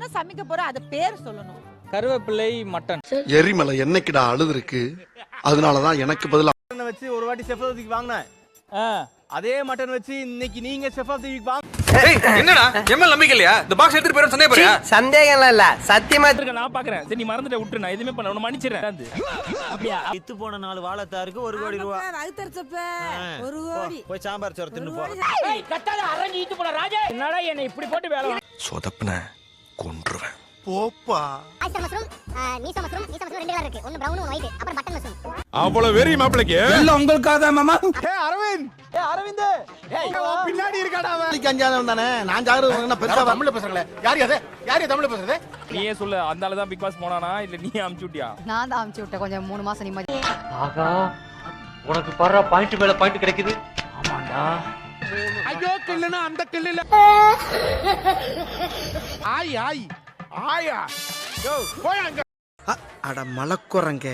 என்ன சமைக்க போற அது பேர் சொல்லணும். கருவேப்பிலை மட்டன். எரிமலை என்னைக்குடா அழுது இருக்கு, அதனாலதான் எனக்கு பதிலா வச்சு ஒரு வாட்டி செஃப் ஆஃப் தி வீக் வாங்கினேன். அதே மட்டன் வச்சு இன்னைக்கு நீங்க செஃப் ஆஃப் தி வீக் வாங்க. என்னடா எம்எல் நம்பிக்கை இல்லையா? இந்த பாக்ஸ் எடுத்துட்டு போறேன்னு சொன்னே பாரு. சந்தேகம் இல்ல, சத்தியமா நான் பாக்குறேன். சரி நீ மறந்துட்ட, விட்டு நான் எதுவுமே பண்ணல, உன்னை மன்னிச்சிடுறேன். அப்படியே வித்து போன 4 வாழைத்தாருக்கு 1 கோடி ரூபாய். வகுத்தரிச்சப்ப 1 கோடி. போய் சாம்பார் சோறு தின்னு போ. கட்டாத அரங்கி இட்டு போற ராஜா. என்னடா என்னை இப்படி போட்டு வேலை சொதப்புன கொன்றுவேன். போப்பா. ஆயிஸ்டர் மஷ்ரூம், மீசா மஷ்ரூம் 2 கலர் இருக்கு. ஒன்னு பிரவுன் ஒன்னு ஒயிட். அப்புறம் பட்டன் மஷ்ரூம். அவ்வளவு வெரி மாப்பிளைக்கு எல்லாம் உங்களுக்காக தான் மாமா. அரவிந்த். அரவிந்த். பின்னாடி இருக்காடா அவன். கஞ்சாதம் தானே. நான் ஜாரு என்ன பெருசா தமிழ்ல பேசுறல. யார் தமிழ்ல பேசுறது? நீயே சொல்லு, அந்த ஆளு தான் பிக் பாஸ் போனானா இல்ல நீ அமுச்சு விட்டியா? நான் தான் அமுச்சு விட்டேன். கொஞ்சம் 3 மாசம் நிம்மதி. ஆகா, உனக்கு பர்ற பாயிண்ட் மேல பாயிண்ட் கிடைக்குது. ஆமாடா. ஐயோ கில்லுனா அந்த கில்லுல ஆய் ஆய் ஆயா. யோ போய் அங்க. அட மலக்குறங்க.